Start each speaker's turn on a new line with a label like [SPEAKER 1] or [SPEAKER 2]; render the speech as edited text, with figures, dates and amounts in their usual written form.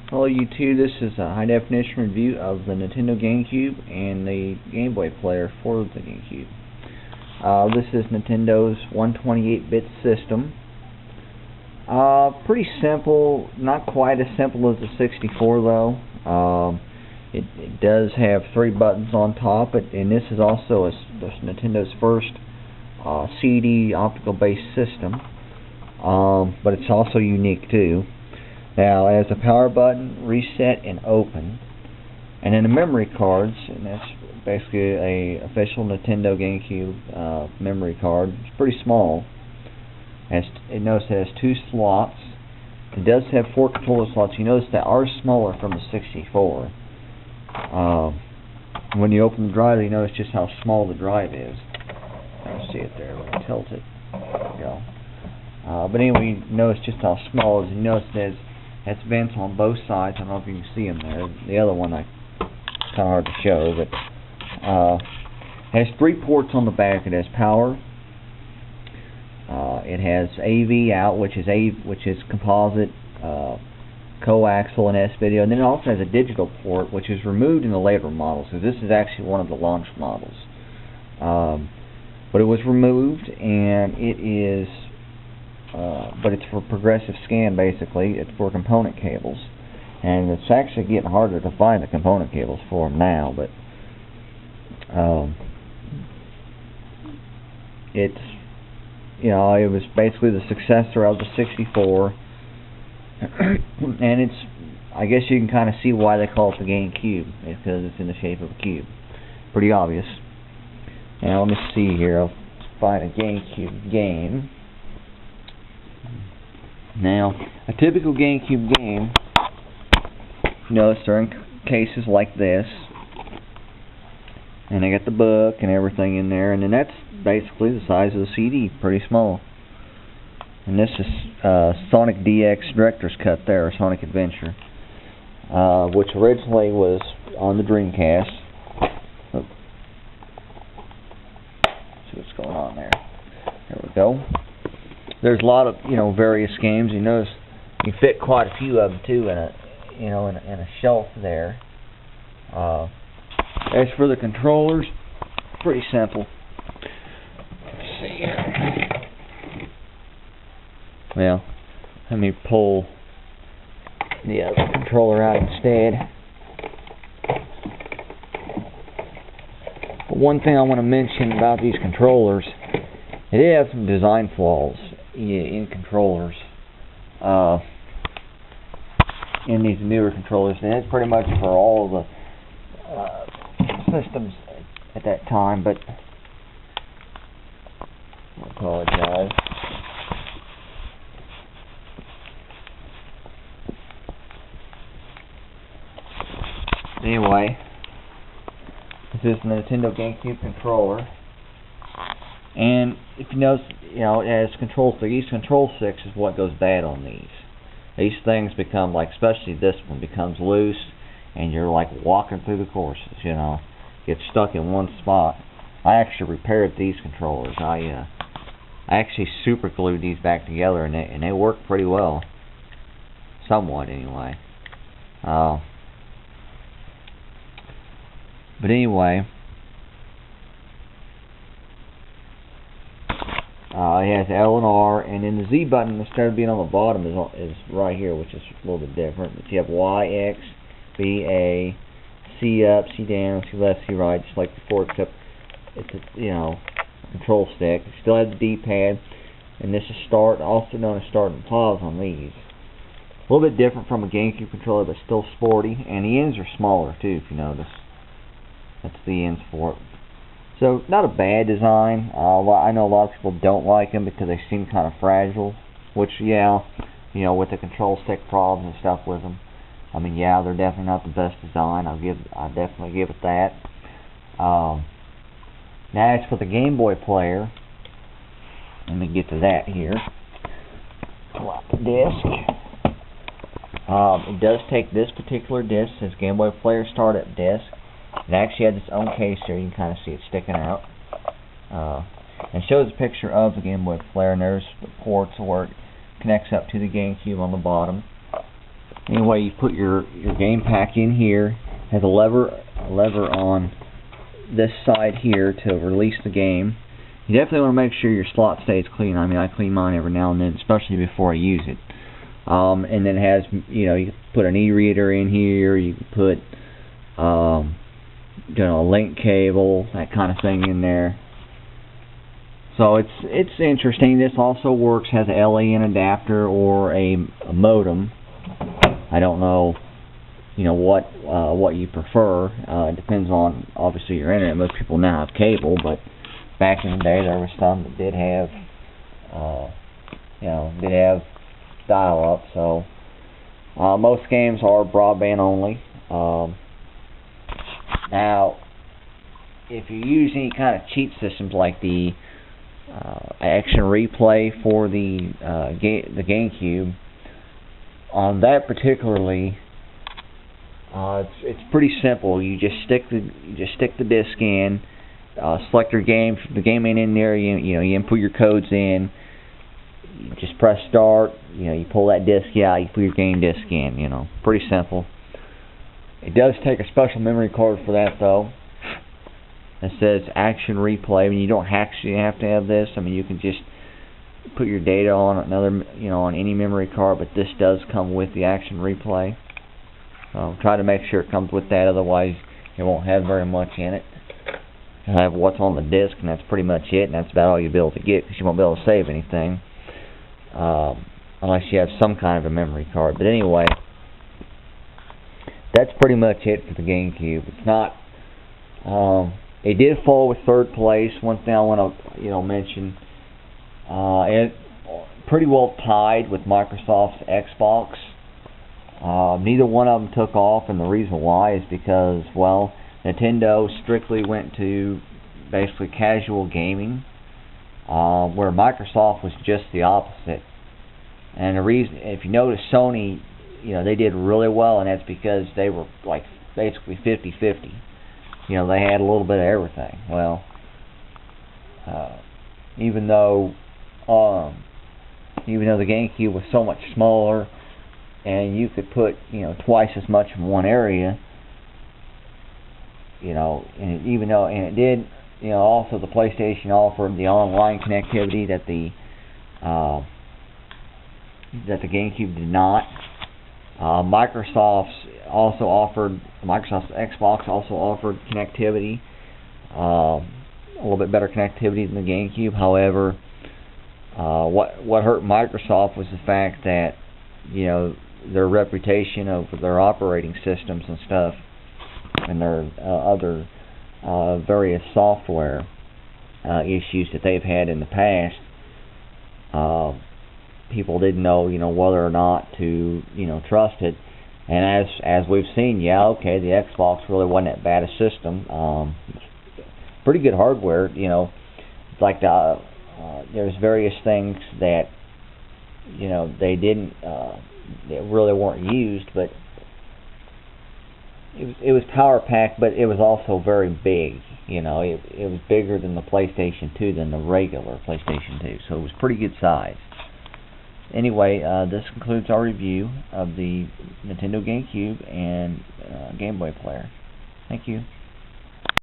[SPEAKER 1] Hello YouTube, this is a high definition review of the Nintendo GameCube and the Game Boy player for the GameCube. This is Nintendo's 128-bit system. Pretty simple, not quite as simple as the 64 though. It does have 3 buttons on top, and this is also Nintendo's first CD optical based system, but it's also unique too. Now, it has a power button, reset, and open, and then the memory cards, and that's basically a official Nintendo GameCube memory card. It's pretty small. Notice it has 2 slots. It does have 4 controller slots. You notice that are smaller from the 64. When you open the drive, you notice just how small the drive is. You see it there when I tilt it. There you go. But anyway, you notice just how small it is. You notice it has vents on both sides. I don't know if you can see them there. The other one, it's kind of hard to show, but it has 3 ports on the back. It has power. It has AV out, which is composite, coaxial, and S-video, and then it also has a digital port, which is removed in the later models. So this is actually one of the launch models, but it was removed, and it is. But it's for progressive scan, basically. It's for component cables, and it's actually getting harder to find the component cables for them now. But it was basically the successor of the 64, and I guess you can kind of see why they call it the GameCube, because it's in the shape of a cube. Pretty obvious. Now let me see here. I'll find a GameCube game. Now, a typical GameCube game, notice they're in cases like this, and they got the book and everything in there, and then that's basically the size of the CD, pretty small. And this is Sonic DX Director's Cut there, or Sonic Adventure, which originally was on the Dreamcast. Oh. See what's going on there. There we go. There's a lot of various games. You notice you fit quite a few of them too in a shelf there. As for the controllers, pretty simple. Let's see. Well, let me pull the other controller out instead. But one thing I want to mention about these controllers, it has some design flaws in controllers, in these newer controllers, and it's pretty much for all of the systems at that time, but I apologize. Anyway, this is the Nintendo GameCube controller. And if you notice, as control 3, each control 6 is what goes bad on these. These things become, especially this one, becomes loose, and you're like walking through the courses, get stuck in one spot. I actually repaired these controllers. I actually super glued these back together, and they work pretty well. Somewhat, anyway. But anyway, it has L and R, and then the Z button, instead of being on the bottom, is right here, which is a little bit different. But you have Y, X, B, A, C up, C down, C left, C right, just like before, except it's a control stick. You still have the D-pad, and this is start, also known as start and pause on these. A little bit different from a GameCube controller, but still sporty, and the ends are smaller too, if you notice. That's the ends for it. So, not a bad design. I know a lot of people don't like them because they seem kind of fragile, which, with the control stick problems and stuff with them. I mean, they're definitely not the best design. I'll definitely give it that. Now, as for the Game Boy player, let me get to that here. Pull out the disc. It does take this particular disc, says Game Boy Player Startup Disc. It actually has its own case here. You can kind of see it sticking out. And shows a picture of the Game Boy player, and there's the ports where it connects up to the GameCube on the bottom. Anyway, you put your game pack in here. Has a lever on this side here to release the game. You definitely want to make sure your slot stays clean. I mean, I clean mine every now and then, especially before I use it. And then it has, you can put an e-reader in here. You can put, a link cable, that kind of thing in there. So it's interesting. This also works, has a LAN adapter or a modem. I don't know, what you prefer. It depends on obviously your internet. Most people now have cable, but back in the day there was some that did have, dial-up. So most games are broadband only. Now, if you use any kind of cheat systems like the Action Replay for the GameCube, on that particularly, it's pretty simple. You just stick the disc in, select your game. If the game ain't in there, you input your codes in. You just press start. You pull that disc out. You put your game disc in. Pretty simple. It does take a special memory card for that, though. It says Action Replay. I mean, you don't actually have to have this. I mean, you can just put your data on another, on any memory card, but this does come with the Action Replay. Try to make sure it comes with that, otherwise it won't have very much in it. You'll have what's on the disc, and that's pretty much it, and that's about all you'll be able to get, because you won't be able to save anything, unless you have some kind of a memory card. But anyway, that's pretty much it for the GameCube. It's not, it did fall with third place. One thing I want to, mention, it pretty well tied with Microsoft's Xbox. Neither one of them took off, and the reason why is because, well, Nintendo strictly went to basically casual gaming, where Microsoft was just the opposite. And the reason, if you notice, Sony, they did really well, and that's because they were like basically 50-50. They had a little bit of everything. Well, even though the GameCube was so much smaller, and you could put twice as much in one area, and it did, also the PlayStation offered the online connectivity that the GameCube did not. Microsoft's Xbox also offered connectivity, a little bit better connectivity than the GameCube. However, what hurt Microsoft was the fact that their reputation of their operating systems and stuff, and their other various software issues that they've had in the past. People didn't know, whether or not to, trust it. And as we've seen, the Xbox really wasn't that bad a system. Pretty good hardware, It's like there's various things that, they didn't, that really weren't used, but it was power packed, but it was also very big. It was bigger than the PlayStation 2 than the regular PlayStation 2, so it was pretty good size. Anyway, this concludes our review of the Nintendo GameCube and Game Boy player. Thank you.